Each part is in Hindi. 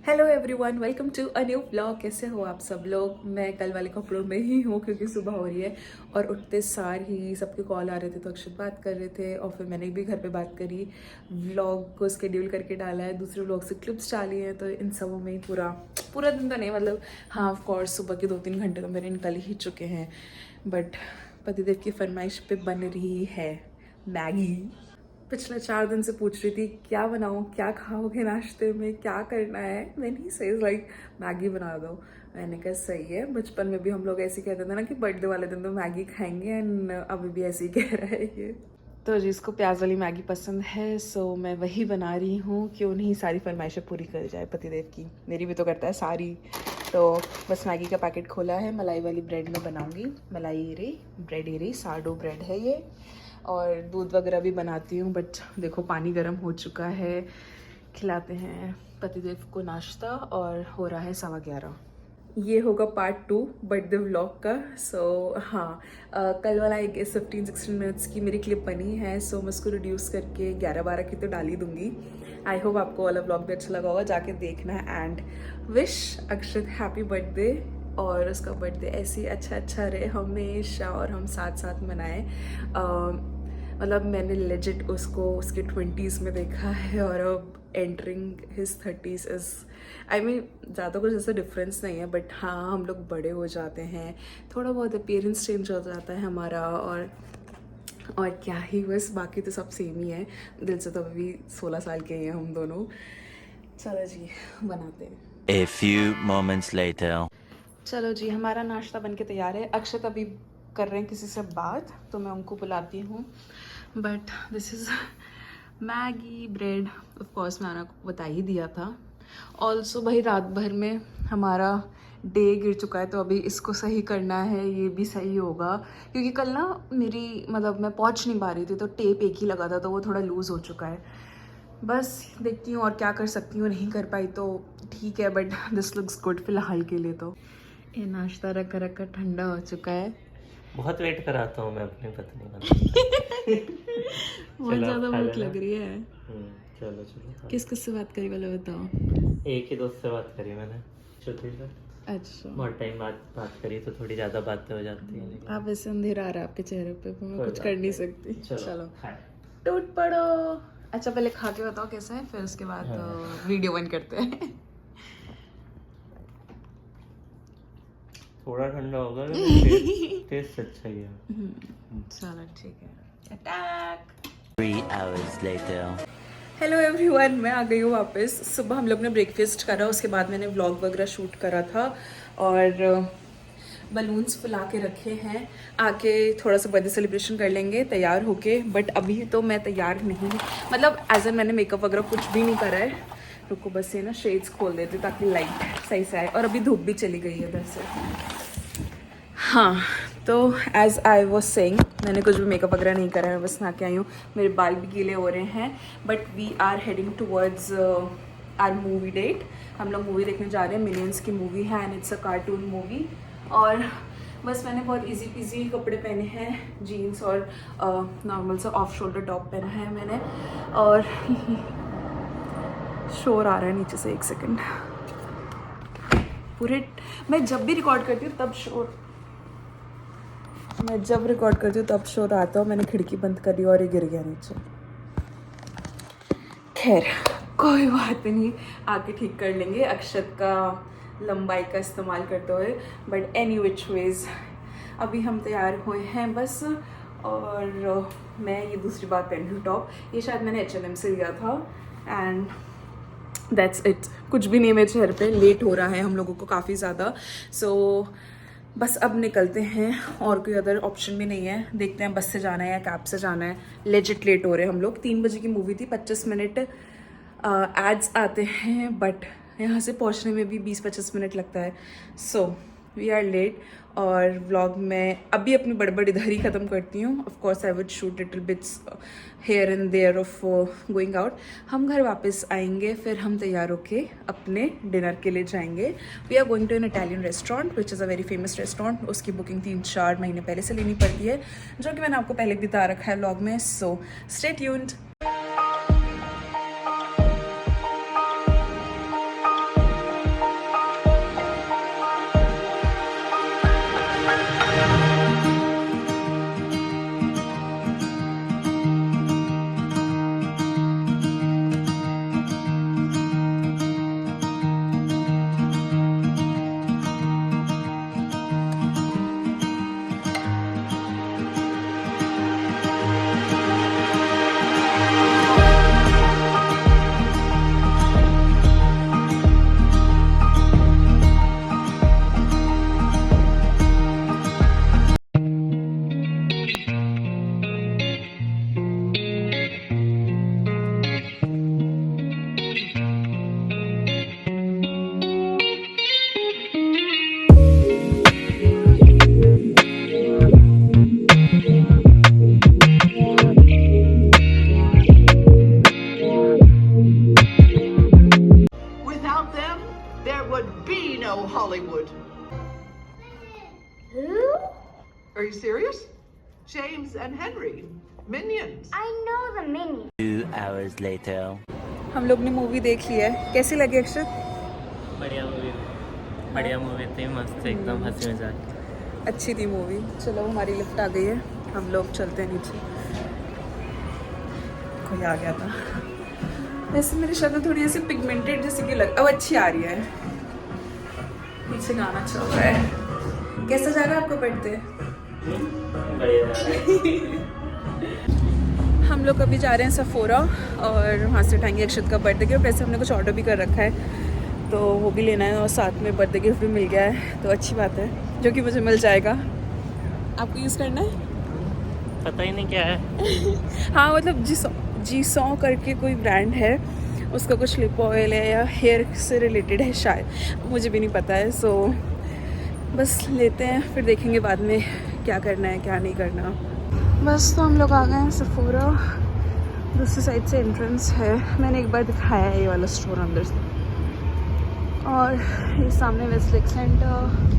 Hello everyone, welcome to a new blog. कैसे हो आप सब लोग? मैं कल वाले कपड़ों में ही हूँ क्योंकि सुबह हो रही है और उठते सार ही सबके कॉल आ रहे थे तो अक्षत बात कर रहे थे और फिर मैंने भी घर पे बात करी, व्लॉग को स्केड्यूल करके डाला है, दूसरे व्लॉग से क्लिप्स डाली हैं। तो इन सबों में ही पूरा दिन तो नहीं, मतलब हाँ ऑफ कोर्स सुबह के 2-3 घंटे तो मेरे निकल ही चुके हैं। बट पतिदेव की फरमाइश पे बन रही है मैगी। पिछले 4 दिन से पूछ रही थी क्या बनाऊँ, क्या खाओगे नाश्ते में, क्या करना है। मैंने सही लाइक मैगी बना दो। मैंने कहा सही है, बचपन में भी हम लोग ऐसे ही कहते थे ना कि बर्थडे वाले दिन तो मैगी खाएंगे, एंड अभी भी ऐसे ही कह रहा है ये। तो जिसको प्याज वाली मैगी पसंद है सो मैं वही बना रही हूँ। क्यों नहीं सारी फरमाइशें पूरी कर जाए पतिदेव की, मेरी भी तो करता है सारी। तो बस मैगी का पैकेट खोला है, मलाई वाली ब्रेड में बनाऊँगी। मलाई एरी ब्रेड, एरी साडो ब्रेड है ये। और दूध वगैरह भी बनाती हूँ, बट देखो पानी गर्म हो चुका है। खिलाते हैं पतिदेव को नाश्ता और हो रहा है 11:15। ये होगा पार्ट 2 बर्थडे व्लॉग का। सो हाँ, कल वाला एक 15-16 मिनट्स की मेरी क्लिप बनी है, सो मैं उसको रिड्यूस करके 11-12 की तो डाल ही दूंगी। आई होप आपको वाला व्लॉग भी अच्छा लगा होगा, जाके देखना है। And wish Akshat happy birthday, और उसका बर्थडे ऐसे ही अच्छा रहे हमेशा और हम साथ साथ मनाएं। मतलब मैंने लेजिट उसको उसके 20s में देखा है और अब entering his 30s is I mean ज़्यादा कुछ ऐसा डिफरेंस नहीं है, बट हाँ हम लोग बड़े हो जाते हैं, थोड़ा बहुत अपीयरेंस चेंज हो जाता है हमारा। और क्या ही, बस बाकी तो सब सेम ही है। दिल से तो अभी 16 साल के ही हैं हम दोनों। चलो जी बनाते हैं। A few moments later. चलो जी, हमारा नाश्ता बनके तैयार है। अक्षत अभी कर रहे हैं किसी से बात, तो मैं उनको बुलाती हूँ। But this is Maggi bread, of course मैंने आपको बता ही दिया था। ऑल्सो भाई रात भर में हमारा डे गिर चुका है, तो अभी इसको सही करना है, ये भी सही होगा। क्योंकि कल ना मेरी मतलब मैं पहुँच नहीं पा रही थी, तो टेप एक ही लगा था, तो वो थोड़ा लूज़ हो चुका है। बस देखती हूँ और क्या कर सकती हूँ, नहीं कर पाई तो ठीक है, बट दिस लुक्स गुड फिलहाल के लिए। तो ये नाश्ता रखा ठंडा हो चुका है। बहुत वेट कराता हूँ मैं अपनी पत्नी का। बहुत ज़्यादा भूख लग रही है। चलो किस से बात करी वाले बताओ? एक ही दोस्त से बात करी मैंने, श्रुति से। अच्छा, बहुत टाइम बाद बात करी तो थोड़ी ज़्यादा बातें हो जाती हैं। लेकिन आप ऐसे अंधेरा आ रहा है आपके चेहरे पे, तो मैं कुछ कर नहीं सकती। चलो खाए। टूट पड़ो। अच्छा पहले खा के बताओ कैसा है, फिर उसके बाद वीडियो बंद करते हैं। थोड़ा ठंडा होगा लेकिन टेस्ट अच्छा ही है। चलो ठीक है। Attack. 3 hours later. Hello everyone, मैं आ गई हूँ वापस। सुबह हम लोग ने ब्रेकफास्ट करा, उसके बाद मैंने व्लॉग वगैरह शूट करा था और बलून्स फुला के रखे हैं। आके थोड़ा सा बर्थडे सेलिब्रेशन कर लेंगे तैयार होके। बट अभी तो मैं तैयार नहीं, मतलब एज एन मैंने मेकअप वगैरह कुछ भी नहीं करा है। रुको बस ये ना शेड्स खोल देते ताकि लाइट सही से आए, और अभी धूप भी चली गई है इधर से। हाँ, तो एज आई वॉज सेइंग, मैंने कुछ भी मेकअप वगैरह नहीं करा है, बस नहा के आई हूँ। मेरे बाल भी गीले हो रहे हैं, but we are heading towards our movie date. हम लोग मूवी देखने जा रहे हैं, मिनियंस की मूवी है and it's a cartoon movie. और बस मैंने बहुत इजी पीजी कपड़े पहने हैं, जीन्स और नॉर्मल सा ऑफ शोल्डर टॉप पहना है मैंने। और शोर आ रहा है नीचे से, 1 सेकेंड। पूरे मैं जब भी रिकॉर्ड करती हूँ तब शोर आता है। मैंने खिड़की बंद करी और ये गिर गया नीचे। खैर कोई बात नहीं, आके ठीक कर लेंगे अक्षत का लंबाई का इस्तेमाल करते हुए। बट एनी विच वेज अभी हम तैयार हुए हैं बस। और मैं ये दूसरी बात पहन रही हूँ टॉप, ये शायद मैंने H&M से लिया था। एंड दैट्स इट, कुछ भी नहीं मेरे चेहरे पे। लेट हो रहा है हम लोगों को काफ़ी ज़्यादा, सो बस अब निकलते हैं। और कोई अदर ऑप्शन भी नहीं है, देखते हैं बस से जाना है या कैब से जाना है। लेजिट लेट हो रहे हैं हम लोग। 3 बजे की मूवी थी, 25 मिनट एड्स आते हैं, बट यहाँ से पहुँचने में भी 20-25 मिनट लगता है। So we are late. और व्लॉग में अभी अपनी बड़बड़ इधर ही ख़त्म करती हूँ। Of course I would shoot little bits here and there of going out. हम घर वापस आएंगे, फिर हम तैयार होके अपने डिनर के लिए जाएंगे। We are going to an Italian restaurant which is a very famous restaurant. उसकी बुकिंग 3-4 महीने पहले से लेनी पड़ती है, जो कि मैंने आपको पहले भी बता रखा है व्लॉग में। So stay tuned. them, there would be no Hollywood. Who? Are you serious? James and Henry, Minions. I know the Minions. 2 hours later. हम लोग ने मूवी देख ली है, कैसी लगी अक्षत? बढ़िया मूवी थी, मस्त थी, एकदम हंसी मजाक। अच्छी थी मूवी। चलो हमारी लिफ्ट आ गई है, हम लोग चलते हैं नीचे। कोई आ गया था। वैसे मेरी शक्ल थोड़ी ऐसी पिगमेंटेड जैसी की अब अच्छी आ रही है। पीछे गाना चल रहा है। कैसा जा रहा है आपको पढ़ते? हम लोग अभी जा रहे हैं सफोरा और वहाँ से उठाएंगे अक्षत का बर्थडे गिफ्ट। वैसे हमने कुछ ऑर्डर भी कर रखा है तो वो भी लेना है और साथ में बर्थडे गिफ्ट भी मिल गया है, तो अच्छी बात है, जो कि मुझे मिल जाएगा। आपको यूज़ करना है? पता ही नहीं क्या है। हाँ मतलब जीसॉ करके कोई ब्रांड है, उसका कुछ लिप ऑयल है या हेयर से रिलेटेड है शायद, मुझे भी नहीं पता है। सो बस लेते हैं, फिर देखेंगे बाद में क्या करना है क्या नहीं करना। बस तो हम लोग आ गए हैं सफोरा। दूसरी साइड से एंट्रेंस है, मैंने एक बार दिखाया है ये वाला स्टोर अंदर से। और ये सामने वेस्टलेक सेंटर।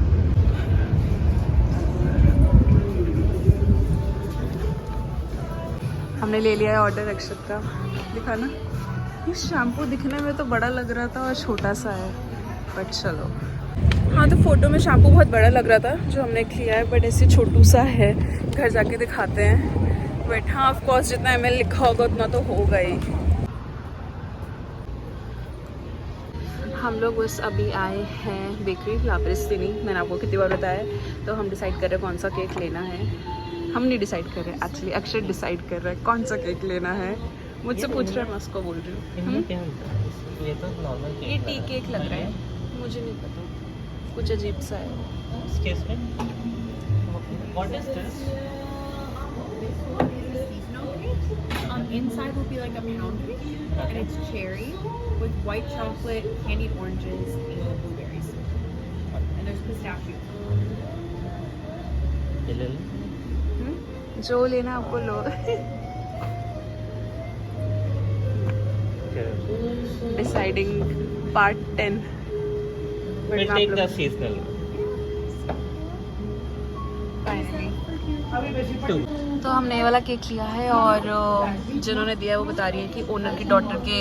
हमने ले लिया है ऑर्डर अक्षत का। दिखाना, ये शैम्पू दिखने में तो बड़ा लग रहा था और छोटा सा है, बट चलो। हाँ तो फोटो में शैम्पू बहुत बड़ा लग रहा था जो हमने लिया है, बट ऐसे छोटू सा है, घर जाके दिखाते हैं। बट हाँ ऑफ कोर्स जितना ml लिखा होगा उतना तो होगा ही। हम लोग बस अभी आए हैं बेकरी लापरिस्तिनी, मैंने आपको कितनी बार बताया। तो हम डिसाइड कर रहे हैं कौन सा केक लेना है। हम नहीं डिसाइड कर रहे, एक्चुअली अक्षर डिसाइड कर रहा है कौन सा केक लेना है। मुझसे पूछ रहा है, मैं उसको बोल रही हूँ। इनमें क्या होता है? ये तो नॉर्मल केक। ये टी केक लग रहा है, मुझे नहीं पता, कुछ अजीब सा है। Excuse me? What is this? Inside will be like a pound cake, and it's cherry with white chocolate, candied oranges, and blueberries. And there's pistachio. ये ले लो। जो लेना आपको लो। Deciding part 10। We'll take the seasonal. Two. तो हमने ये वाला केक लिया है और जिन्होंने दिया है वो बता रही है कि ओनर की डॉटर के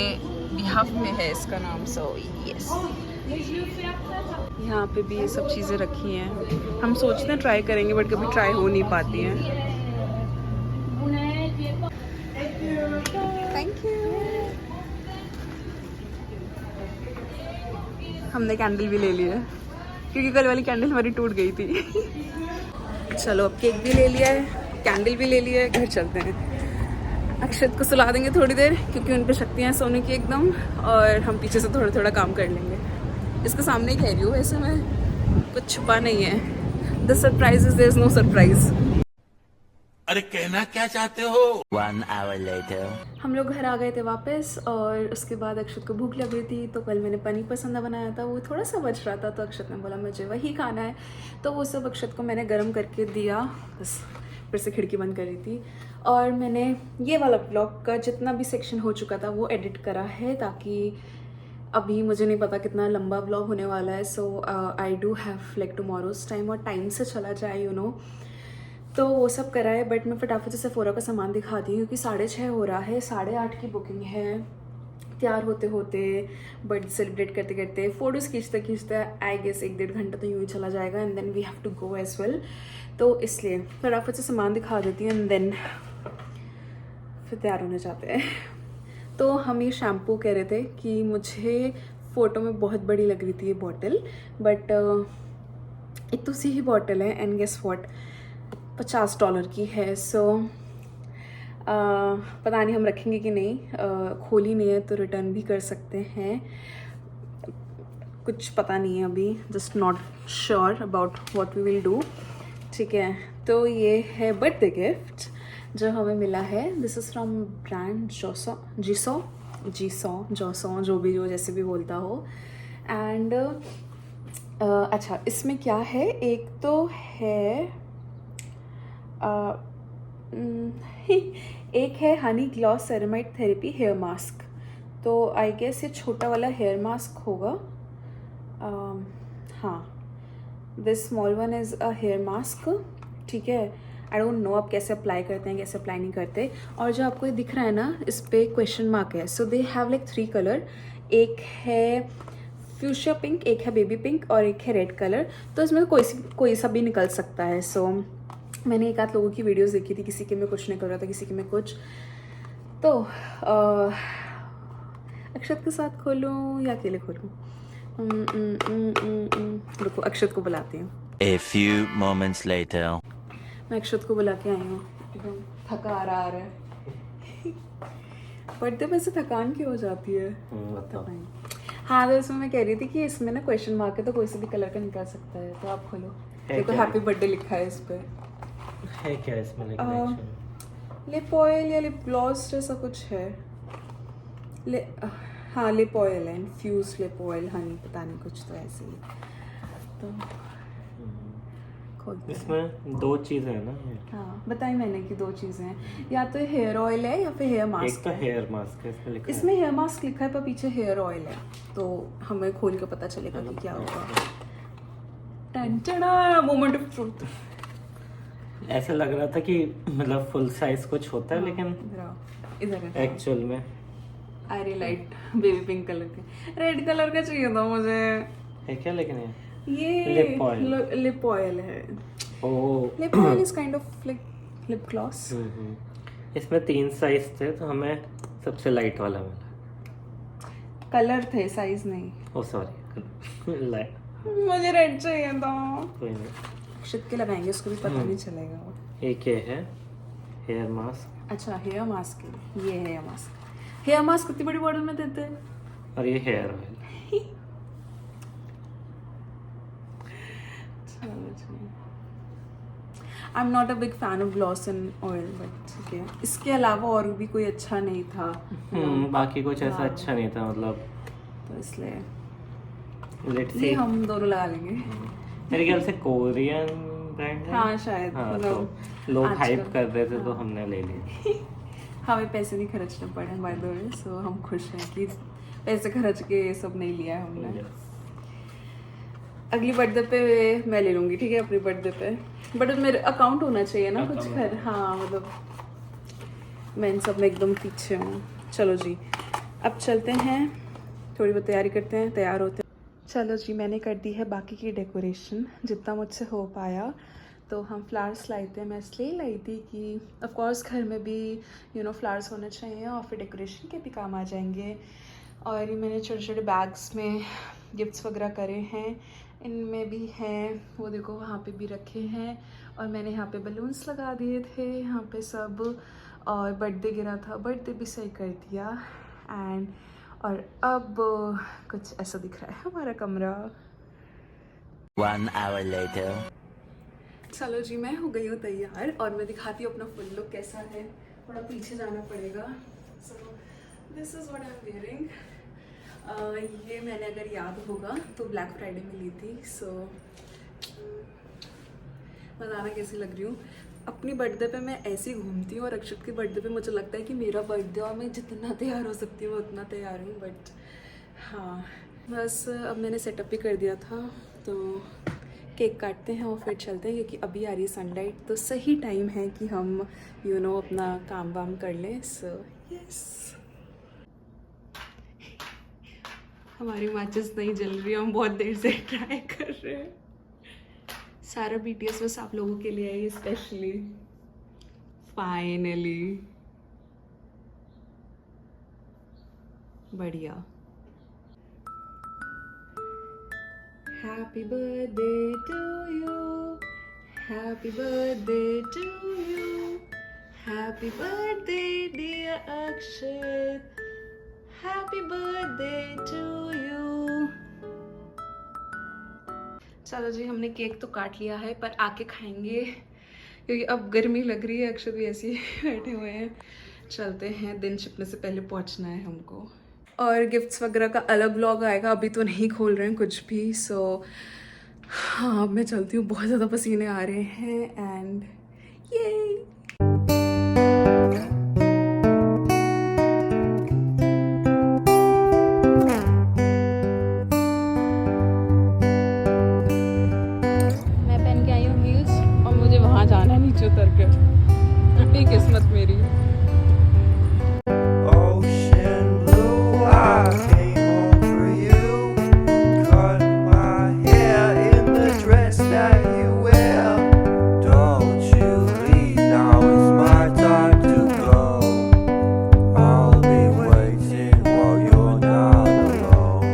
बिहाफ में है इसका नाम। सो यस, यहाँ पे भी ये सब चीज़ें रखी हैं। हम सोचते हैं ट्राई करेंगे बट कभी ट्राई हो नहीं पाती हैं। Thank you. हमने कैंडल भी ले ली है क्योंकि कल वाली कैंडल हमारी टूट गई थी। चलो अब केक भी ले लिया है, कैंडल भी ले लिया है, घर चलते हैं। अक्षत को सुला देंगे थोड़ी देर क्योंकि उन पे शक्तियाँ हैं सोने की एकदम, और हम पीछे से थोड़ा थोड़ा काम कर लेंगे। इसके सामने ही कह रही हूँ, वैसे मैं कुछ छुपा नहीं है। The surprise is there is no surprise. अरे कहना क्या चाहते हो? 1 hour later. हम लोग घर आ गए थे वापस और उसके बाद अक्षत को भूख लग रही थी, तो कल मैंने पनीर पसंदा बनाया था, वो थोड़ा सा बच रहा था, तो अक्षत ने बोला मुझे वही खाना है, तो वो सब अक्षत को मैंने गर्म करके दिया। बस फिर से खिड़की बंद कर रही थी और मैंने ये वाला ब्लॉग का जितना भी सेक्शन हो चुका था वो एडिट करा है, ताकि अभी मुझे नहीं पता कितना लंबा ब्लॉग होने वाला है। So I do have like tomorrow's time और टाइम से चला जाए यू नो, तो वो सब करा है। बट मैं फटाफट से सेफोरा का सामान दिखाती हूँ क्योंकि 6:30 हो रहा है, 8:30 की बुकिंग है। तैयार होते होते बर्थडे सेलिब्रेट करते करते फ़ोटोज़ खींचते आई गेस 1-1.5 घंटा तो यूँ ही चला जाएगा, and then we have to go as well. तो इसलिए फटाफट से सामान दिखा देती हूँ एंड देन फिर तैयार होने जाते हैं। तो हम ये शैम्पू कह रहे थे कि मुझे फ़ोटो में बहुत बड़ी लग रही थी ये बॉटल, बट एक तो सी ही बॉटल है एंड गेस व्हाट, $50 की है। सो पता नहीं हम रखेंगे कि नहीं, खोली नहीं है तो रिटर्न भी कर सकते हैं, कुछ पता नहीं है अभी, just not sure about what we will do. ठीक है, तो ये है बर्थडे गिफ्ट जो हमें मिला है। दिस इज़ फ्रॉम ब्रांड जॉसो, जो भी, जो जैसे भी बोलता हो। एंड अच्छा, इसमें क्या है, एक तो है एक है honey gloss ceramide therapy hair mask, तो आई गेस ये छोटा वाला हेयर मास्क होगा, हाँ, this small one is a hair mask, ठीक है। आई डोंट नो आप कैसे अप्लाई करते हैं, कैसे अप्लाई नहीं करते। और जो आपको ये दिख रहा है ना, इस पे क्वेश्चन मार्क है। सो दे हैव लाइक 3 कलर, एक है फ्यूशिया पिंक, एक है बेबी पिंक और एक है रेड कलर। तो इसमें कोई सा भी निकल सकता है। सो मैंने एक आध लोगों की वीडियोस देखी थी, किसी के में कुछ निकल रहा था, किसी के में कुछ। तो अक्षत के साथ खोलूँ या अकेले खोलूँ? रुको, अक्षत को बुलाती हूँ। A few moments later. मैं अक्षत को बुला के आई हूँ, एकदम थका आ रहा है। पढ़ते में से थकान क्यों हो जाती है? बताओ। हाँ, तो इसमें मैं कह रही थी कि इसमें ना क्वेश्चन मार्क है, तो कोई से भी कलर का निकल सकता है। तो आप खोलो, देखो क्या? हैप्पी बर्थडे लिखा है इस पे। है क्या इसमें लिखा? लिप ऑयल या लिप ग्लॉस जैसा कुछ है। हाँ, लिप ऑयल है, इन्फ्यूज लिप ऑयल, हनी, पता नहीं कुछ तो ऐसे ही। तो खोलते हैं। इसमें 2 चीज़ें हैं ना। हाँ, बताई मैंने कि 2 चीज़ें हैं, या तो हेयर ऑयल है या फिर हेयर मास्क। एक तो हेयर मास्क है इसमें लिखा इसमें हेयर मास्क लिखा है पर पीछे हेयर ऑयल है, तो हमें खोल के पता चलेगा कि क्या होगा। टंटना, मोमेंट ऑफ ट्रूथ। है। ऐसा लग रहा था कि मतलब फुल साइज कुछ होता है, लेकिन इधर है एक्चुअल में आयरी लाइट बेबी पिंक कलर के, रेड कलर का चाहिए था मुझे। है क्या? लेकिन ये लिप ऑयल। लिप ऑयल है। Oh, lip oil is kind of like lip gloss. इसमें 3 साइज थे, तो हमें सबसे लाइट वाला मिला। कलर थे, साइज नहीं। ओ सॉरी, लाइट। मुझे रेड चाहिए था। कोई नहीं। अक्षत के लगाएंगे, उसको भी पता नहीं चलेगा वो। एक ये है हेयर मास्क, अच्छा, हेयर मास्क है ये। हेयर मास्क, हेयर मास्क कितनी बड़ी बॉटल में देते हैं? और ये hair oil. I am not a big fan of gloss and oil, but ठीक है। इसके अलावा और भी कोई अच्छा नहीं था। बाकी कुछ ऐसा हाँ। अच्छा नहीं था, मतलब तो इसलिए लेट्स ये सी। हम दोनों लगा लेंगे। मेरे ख्याल से कोरियन ब्रांड है। हाँ, शायद। हाँ, मतलब तो लोग आजकल- हाइप कर रहे थे, तो हाँ। हमने ले लिया। हमें पैसे नहीं खर्चने पड़े बाय द वे, सो हम खुश हैं कि पैसे खर्च के ये सब नहीं लिया है हमने। अगली बर्थडे पे मैं ले लूँगी, ठीक है, अपनी बर्थडे पे। बट मेरे अकाउंट होना चाहिए ना कुछ कर। हाँ, मतलब मैं इन सब में एकदम पीछे हूँ। चलो जी, अब चलते हैं, थोड़ी बहुत तैयारी करते हैं, तैयार होते हैं। चलो जी, मैंने कर दी है बाकी की डेकोरेशन जितना मुझसे हो पाया। तो हम फ्लावर्स लाए थे, मैं इसलिए लाई थी कि ऑफ कोर्स घर में भी फ्लावर्स होने चाहिए और फिर डेकोरेशन के भी काम आ जाएंगे। और ये मैंने छोटे छोटे बैग्स में गिफ्ट्स वगैरह करे हैं, इनमें भी हैं, वो देखो वहाँ पे भी रखे हैं। और मैंने यहाँ पे बलून्स लगा दिए थे यहाँ पे सब, और बर्थडे गिरा था, बर्थडे भी सही कर दिया। एंड और अब कुछ ऐसा दिख रहा है हमारा कमरा। 1 hour later. चलो जी, मैं हो गई हूँ तैयार और मैं दिखाती हूँ अपना फुल लुक कैसा है। थोड़ा पीछे जाना पड़ेगा। So this is what I am wearing. ये मैंने अगर याद होगा तो ब्लैक फ्राइडे में ली थी। सो बताना कैसी लग रही हूँ। अपनी बर्थडे पे मैं ऐसे ही घूमती हूँ और अक्षत की बर्थडे पे मुझे लगता है कि मेरा बर्थडे और मैं जितना तैयार हो सकती हूँ उतना तैयार हूँ। बट हाँ, बस अब मैंने सेटअप भी कर दिया था, तो केक काटते हैं और फिर चलते हैं, क्योंकि अभी आ रही है सनलाइट, तो सही टाइम है कि हम अपना काम वाम कर लें। सो यस, हमारी मैचेस नहीं जल रही, हम बहुत देर से ट्राई कर रहे हैं। सारा BTS बस आप लोगों के लिए है, स्पेशली। फाइनली बढ़िया। Happy birthday to you, happy birthday to you, happy birthday dear Akshat, happy birthday to you। चलो जी, हमने केक तो काट लिया है, पर आके खाएंगे क्योंकि अब गर्मी लग रही है। अक्षत भी ऐसे ही बैठे हुए हैं। चलते हैं, दिन छिपने से पहले पहुंचना है हमको। और गिफ्ट्स वगैरह का अलग व्लॉग आएगा, अभी तो नहीं खोल रहे हैं कुछ भी। सो हाँ, अब मैं चलती हूँ, बहुत ज़्यादा पसीने आ रहे हैं। एंड ये उतर के, टूटी किस्मत मेरी। Ocean blue, I came home for you. Cut my hair in the dress that you wear. Don't you leave, now it's my time to go. I'll be waiting while you're not alone.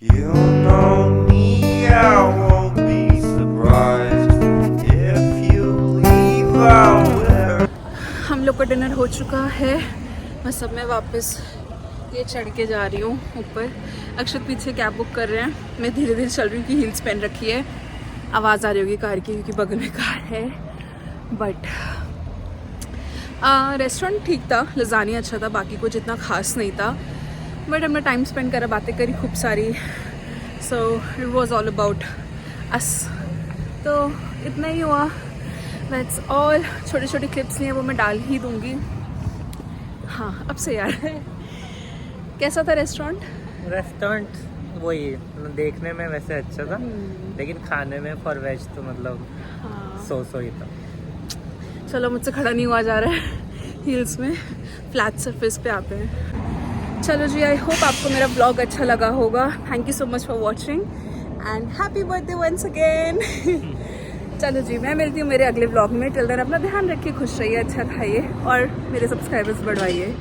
You know me, I won't be surprised if you leave out there. हम लोग का डिनर हो चुका है, बस अब मैं वापस ये चढ़ के जा रही हूँ ऊपर। अक्षत पीछे कैब बुक कर रहे हैं, मैं धीरे धीरे चल रही हूँ कि हील्स पहन रखी है। आवाज़ आ रही होगी कार की क्योंकि बगल में कार है। बट रेस्टोरेंट ठीक था, लजानिया अच्छा था, बाकी कुछ इतना खास नहीं था। बट हमने टाइम स्पेंड करा, बातें करी खूब सारी। So it was all about us. तो इतना ही हुआ, दैट्स ऑल। छोटी छोटी क्लिप्स नहीं है, वो मैं डाल ही दूँगी। हाँ, अब से यार कैसा था रेस्टोरेंट? वही मतलब देखने में वैसे अच्छा था, लेकिन खाने में फॉर वेज तो मतलब सो ही था। चलो, मुझसे खड़ा नहीं हुआ जा रहा है हील्स में, फ्लैट सरफेस पे आते हैं। चलो जी, आई होप आपको मेरा ब्लॉग अच्छा लगा होगा। Thank you so much for watching and happy birthday once again. चलो जी, मैं मिलती हूँ मेरे अगले ब्लॉग में। टिल देन अपना ध्यान रखिए, खुश रहिए, अच्छा खाइए और मेरे सब्सक्राइबर्स बढ़वाइए।